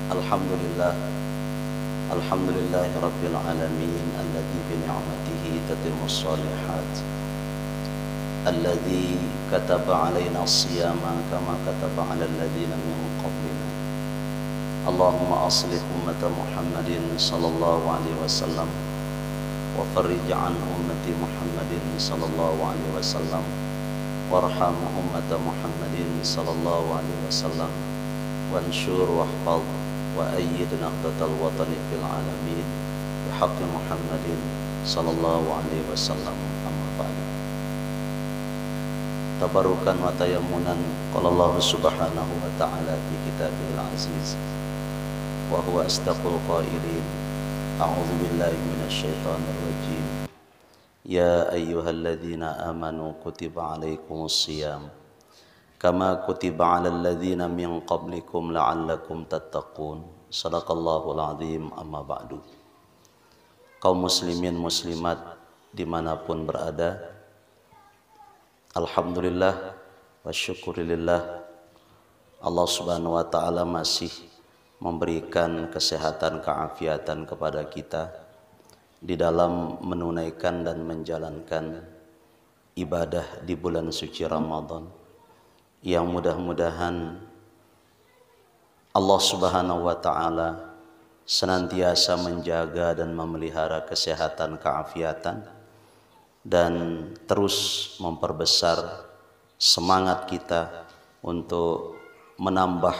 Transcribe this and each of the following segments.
Alhamdulillah, alhamdulillahi rabbil alamin, alladzi bi ni'matihi tatimmus shalihat, alladzi kataba alaina as-siyama kama kataba alal ladzina min qablina. Allahumma aslih ummata Muhammadin sallallahu alaihi wasallam wa farrij an ummati Muhammadin sallallahu alaihi wasallam warham ummata Muhammadin sallallahu alaihi wasallam wanshur wahfaz wa ayyid naqdatal watani fil alamin bihaqqi Muhammadin sallallahu alaihi wasallam. Amma ba'du. Tabarukan wa tayammunan qala Allah subhanahu wa ta'ala fi kitabil aziz wa huwa astaqul qailin a'udzu billahi minasy syaithanir rajim. Ya ayyuhalladzina amanu kutiba alaikumus shiyam kama kutiba 'alal ladzina min qablikum la'allakum tattaqun. Shadaqallahul azim. Amma ba'du. Kaum muslimin muslimat dimanapun berada, alhamdulillah wa syukurillah, Allah subhanahu wa ta'ala masih memberikan kesehatan keafiatan kepada kita di dalam menunaikan dan menjalankan ibadah di bulan suci Ramadan, yang mudah-mudahan Allah subhanahu wa ta'ala senantiasa menjaga dan memelihara kesehatan keafiatan dan terus memperbesar semangat kita untuk menambah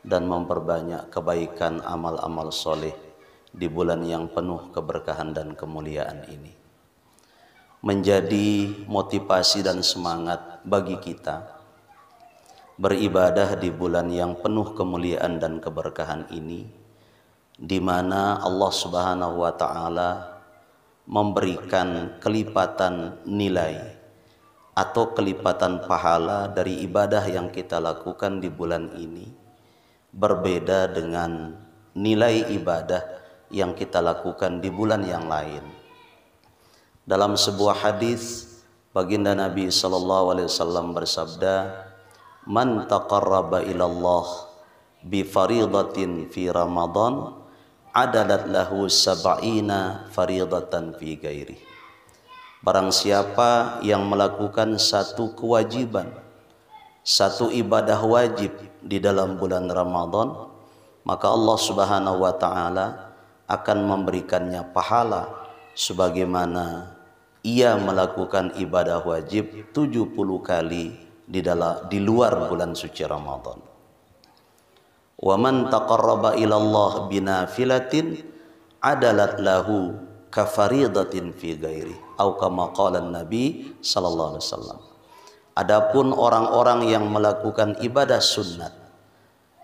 dan memperbanyak kebaikan amal-amal soleh di bulan yang penuh keberkahan dan kemuliaan ini, menjadi motivasi dan semangat bagi kita beribadah di bulan yang penuh kemuliaan dan keberkahan ini, di mana Allah subhanahu wa ta'ala memberikan kelipatan nilai atau kelipatan pahala dari ibadah yang kita lakukan di bulan ini, berbeda dengan nilai ibadah yang kita lakukan di bulan yang lain. Dalam sebuah hadis, baginda Nabi sallallahu alaihi wasallam bersabda, man taqarraba ilallah bi faridatin fi Ramadan adalat lahu sab'ina faridatan fi ghairi. Barang siapa yang melakukan satu kewajiban, satu ibadah wajib di dalam bulan Ramadan, maka Allah subhanahu wa ta'ala akan memberikannya pahala sebagaimana ia melakukan ibadah wajib 70 kali di luar bulan suci Ramadan. Wa man taqarraba ila Allah binafilatin adalat lahu kafaridatin fi ghairi atau kama qala Nabi sallallahu alaihi wasallam. Adapun orang-orang yang melakukan ibadah sunnat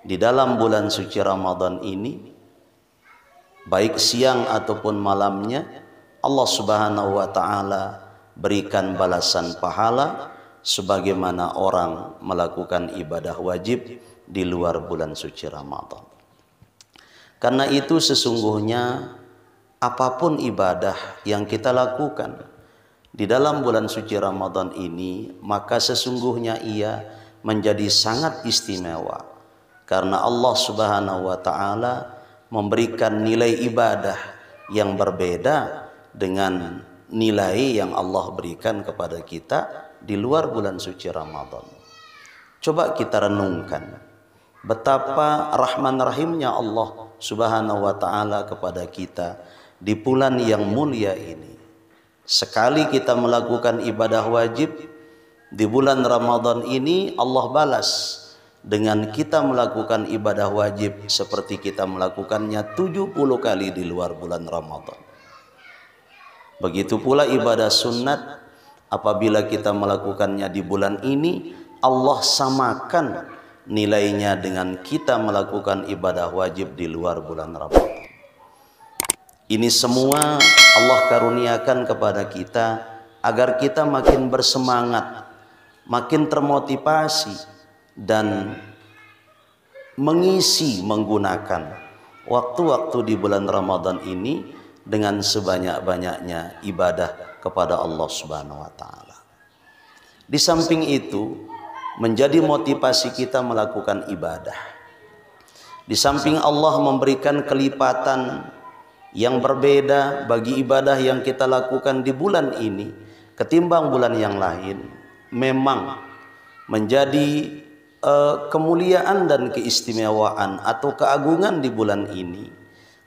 di dalam bulan suci Ramadan ini, baik siang ataupun malamnya, Allah subhanahu wa ta'ala berikan balasan pahala sebagaimana orang melakukan ibadah wajib di luar bulan suci Ramadan. Karena itu sesungguhnya apapun ibadah yang kita lakukan di dalam bulan suci Ramadan ini, maka sesungguhnya ia menjadi sangat istimewa, karena Allah subhanahu wa ta'ala memberikan nilai ibadah yang berbeda dengan nilai yang Allah berikan kepada kita di luar bulan suci Ramadan. Coba kita renungkan betapa rahman rahimnya Allah subhanahu wa ta'ala kepada kita di bulan yang mulia ini. Sekali kita melakukan ibadah wajib di bulan Ramadan ini, Allah balas dengan kita melakukan ibadah wajib seperti kita melakukannya 70 kali di luar bulan Ramadan. Begitu pula ibadah sunnat, apabila kita melakukannya di bulan ini, Allah samakan nilainya dengan kita melakukan ibadah wajib di luar bulan Ramadan. Ini semua Allah karuniakan kepada kita agar kita makin bersemangat, makin termotivasi dan menggunakan waktu-waktu di bulan Ramadan ini dengan sebanyak-banyaknya ibadah kepada Allah subhanahu wa ta'ala. Di samping itu, menjadi motivasi kita melakukan ibadah. Di samping Allah memberikan kelipatan yang berbeda bagi ibadah yang kita lakukan di bulan ini ketimbang bulan yang lain, memang menjadi kemuliaan dan keistimewaan atau keagungan di bulan ini.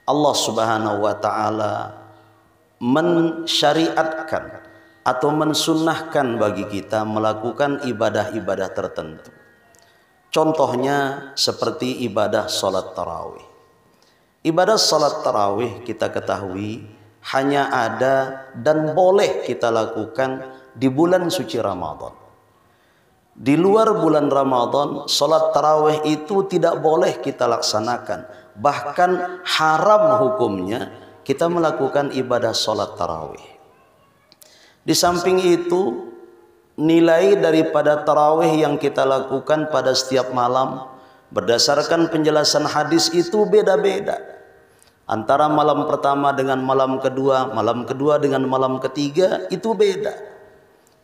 Allah Subhanahu wa taala mensyariatkan atau mensunnahkan bagi kita melakukan ibadah-ibadah tertentu. Contohnya seperti ibadah salat tarawih. Ibadah salat tarawih kita ketahui hanya ada dan boleh kita lakukan di bulan suci Ramadan. Di luar bulan Ramadan, salat tarawih itu tidak boleh kita laksanakan. Bahkan haram hukumnya kita melakukan ibadah salat tarawih. Di samping itu, nilai daripada tarawih yang kita lakukan pada setiap malam berdasarkan penjelasan hadis itu beda-beda. Antara malam pertama dengan malam kedua dengan malam ketiga itu beda.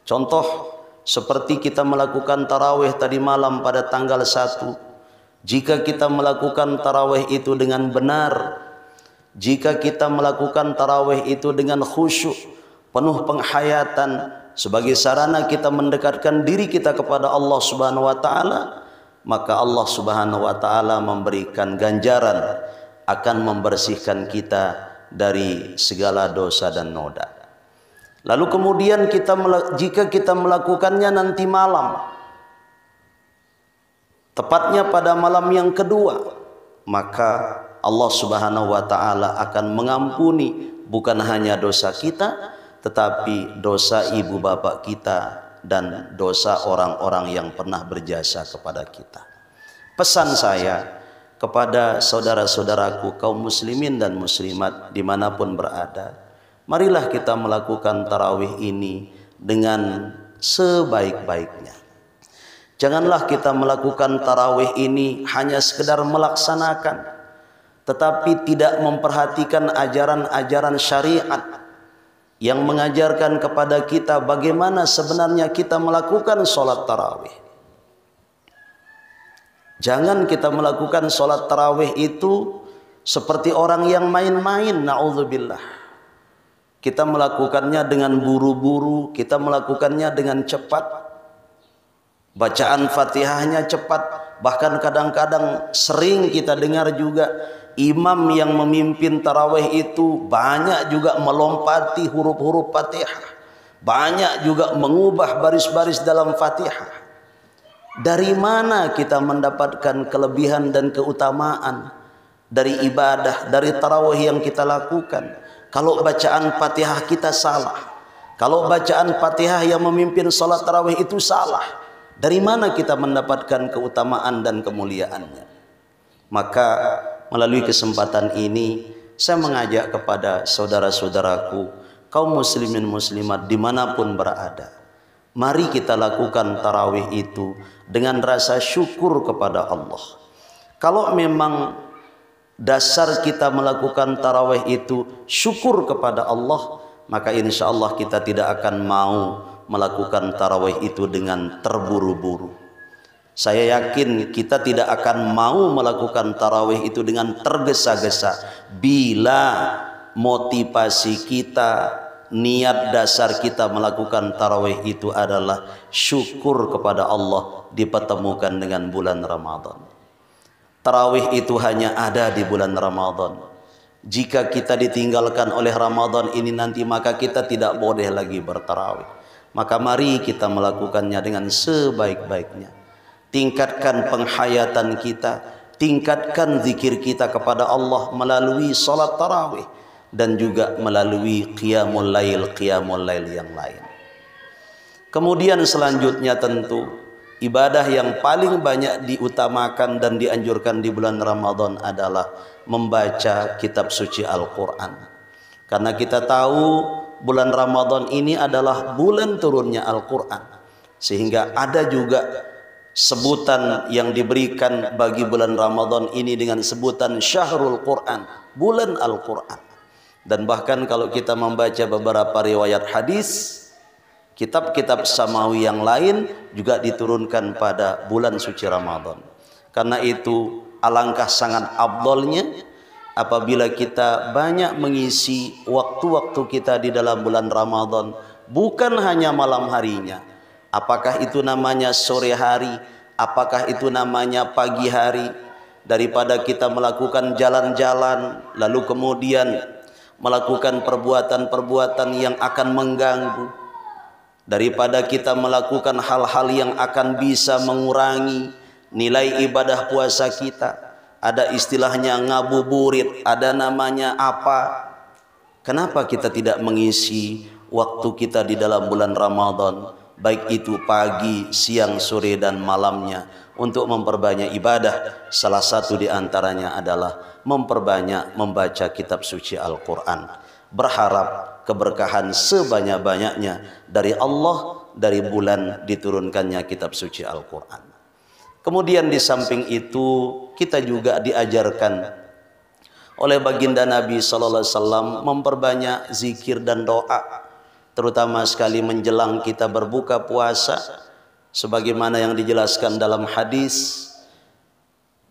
Contoh seperti kita melakukan tarawih tadi malam pada tanggal 1. Jika kita melakukan tarawih itu dengan benar, jika kita melakukan tarawih itu dengan khusyuk, penuh penghayatan sebagai sarana kita mendekatkan diri kita kepada Allah Subhanahu wa taala, maka Allah Subhanahu wa taala memberikan ganjaran akan membersihkan kita dari segala dosa dan noda. Lalu kemudian jika kita melakukannya nanti malam, tepatnya pada malam yang kedua, maka Allah Subhanahu wa taala akan mengampuni bukan hanya dosa kita, tetapi dosa ibu bapak kita dan dosa orang-orang yang pernah berjasa kepada kita. Pesan saya kepada saudara-saudaraku kaum muslimin dan muslimat dimanapun berada, marilah kita melakukan tarawih ini dengan sebaik-baiknya. Janganlah kita melakukan tarawih ini hanya sekedar melaksanakan, tetapi tidak memperhatikan ajaran-ajaran syariat yang mengajarkan kepada kita bagaimana sebenarnya kita melakukan sholat tarawih. Jangan kita melakukan sholat tarawih itu seperti orang yang main-main, na'udzubillah. Kita melakukannya dengan buru-buru, kita melakukannya dengan cepat. Bacaan Fatihahnya cepat, bahkan kadang-kadang sering kita dengar juga imam yang memimpin tarawih itu banyak juga melompati huruf-huruf Fatihah, banyak juga mengubah baris-baris dalam Fatihah. Dari mana kita mendapatkan kelebihan dan keutamaan dari ibadah, dari tarawih yang kita lakukan, kalau bacaan Fatihah kita salah, kalau bacaan Fatihah yang memimpin salat tarawih itu salah? Dari mana kita mendapatkan keutamaan dan kemuliaannya? Maka melalui kesempatan ini saya mengajak kepada saudara-saudaraku kaum muslimin muslimat dimanapun berada, mari kita lakukan tarawih itu dengan rasa syukur kepada Allah. Kalau memang dasar kita melakukan tarawih itu syukur kepada Allah, maka insya Allah kita tidak akan mau melakukan tarawih itu dengan terburu-buru. Saya yakin kita tidak akan mau melakukan tarawih itu dengan tergesa-gesa bila motivasi kita, niat dasar kita melakukan tarawih itu adalah syukur kepada Allah dipertemukan dengan bulan Ramadan. Tarawih itu hanya ada di bulan Ramadan. Jika kita ditinggalkan oleh Ramadan ini nanti, maka kita tidak boleh lagi bertarawih. Maka mari kita melakukannya dengan sebaik-baiknya. Tingkatkan penghayatan kita, tingkatkan zikir kita kepada Allah melalui salat tarawih dan juga melalui qiyamul lail yang lain. Kemudian selanjutnya tentu ibadah yang paling banyak diutamakan dan dianjurkan di bulan Ramadan adalah membaca kitab suci Al-Quran. Karena kita tahu bulan Ramadan ini adalah bulan turunnya Al-Quran, sehingga ada juga sebutan yang diberikan bagi bulan Ramadan ini dengan sebutan Syahrul Quran, bulan Al-Quran. Dan bahkan kalau kita membaca beberapa riwayat hadis, kitab-kitab samawi yang lain juga diturunkan pada bulan suci Ramadan. Karena itu Alangkah sangat afdolnya apabila kita banyak mengisi waktu-waktu kita di dalam bulan Ramadan, bukan hanya malam harinya. Apakah itu namanya sore hari, apakah itu namanya pagi hari, daripada kita melakukan jalan-jalan lalu kemudian melakukan perbuatan-perbuatan yang akan mengganggu, daripada kita melakukan hal-hal yang akan bisa mengurangi nilai ibadah puasa kita. Ada istilahnya ngabuburit, ada namanya apa. Kenapa kita tidak mengisi waktu kita di dalam bulan Ramadan, baik itu pagi, siang, sore dan malamnya, untuk memperbanyak ibadah? Salah satu di antaranya adalah memperbanyak membaca kitab suci Al-Quran, berharap keberkahan sebanyak-banyaknya dari Allah dari bulan diturunkannya kitab suci Al-Quran. Kemudian di samping itu kita juga diajarkan oleh baginda Nabi sallallahu alaihi wasallam memperbanyak zikir dan doa, terutama sekali menjelang kita berbuka puasa, sebagaimana yang dijelaskan dalam hadis.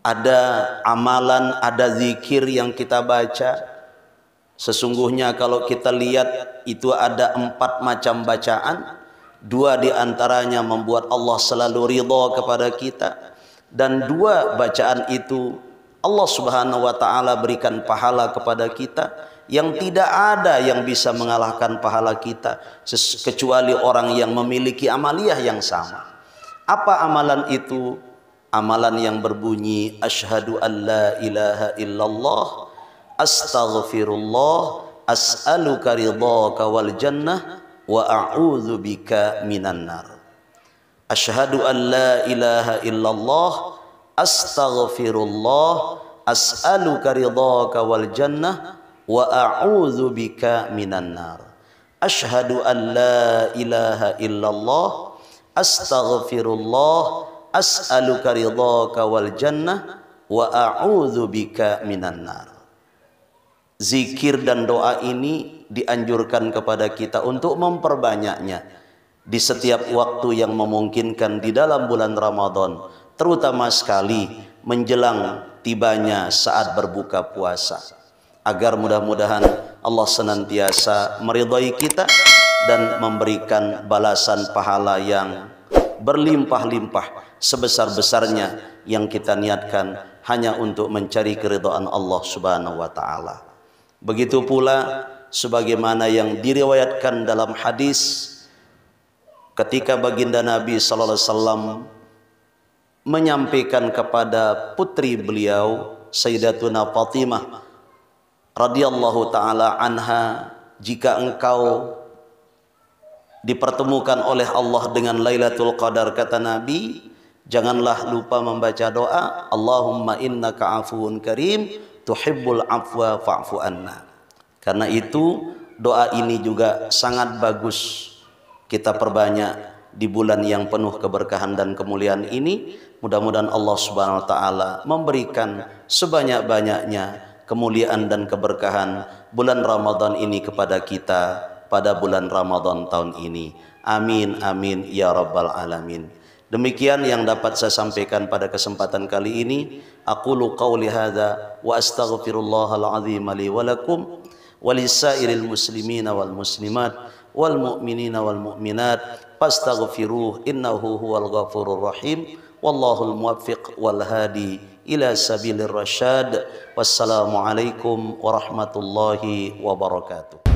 Ada amalan, ada zikir yang kita baca. Sesungguhnya kalau kita lihat itu ada 4 macam bacaan. 2 di antaranya membuat Allah selalu ridha kepada kita, dan 2 bacaan itu Allah Subhanahu wa taala berikan pahala kepada kita yang tidak ada yang bisa mengalahkan pahala kita kecuali orang yang memiliki amaliyah yang sama. Apa amalan itu? Amalan yang berbunyi asyhadu an la ilaha illallah astaghfirullah as'aluka ridhaka wal jannah wa a'udzu bika minan nar. Asyhadu an la ilaha illallah astaghfirullah as'aluka ridhaka wal jannah wa a'udzu bika minan nar. Asyhadu an la ilaha illallah astaghfirullah as'aluka ridhaka wal jannah wa a'udzu bika minan nar. Zikir dan doa ini dianjurkan kepada kita untuk memperbanyaknya di setiap waktu yang memungkinkan di dalam bulan Ramadan, terutama sekali menjelang tibanya saat berbuka puasa, agar mudah-mudahan Allah senantiasa meridhai kita dan memberikan balasan pahala yang berlimpah-limpah sebesar-besarnya yang kita niatkan hanya untuk mencari keridhaan Allah Subhanahu wa taala. Begitu pula sebagaimana yang diriwayatkan dalam hadis ketika baginda Nabi sallallahu alaihi wasallam menyampaikan kepada putri beliau Sayyidatuna Fatimah radhiyallahu taala anha, jika engkau dipertemukan oleh Allah dengan Lailatul Qadar, kata Nabi, janganlah lupa membaca doa Allahumma innaka afuwun karim tuhibbul afwa fa'fu anna. Karena itu doa ini juga sangat bagus kita perbanyak di bulan yang penuh keberkahan dan kemuliaan ini. Mudah-mudahan Allah Subhanahu wa taala memberikan sebanyak-banyaknya kemuliaan dan keberkahan bulan Ramadan ini kepada kita pada bulan Ramadan tahun ini. Amin amin ya rabbal alamin. Demikian yang dapat saya sampaikan pada kesempatan kali ini. Aqulu qawli hadza wa astaghfirullahal azim li wa lakum wa lisairil muslimina wal muslimat wal mu'minina wal mu'minat fastaghfiruhu innahu huwal ghafurur rahim. Wallahul muwaffiq wal hadi ila sabilir rasyad. Wassalamu alaikum warahmatullahi wabarakatuh.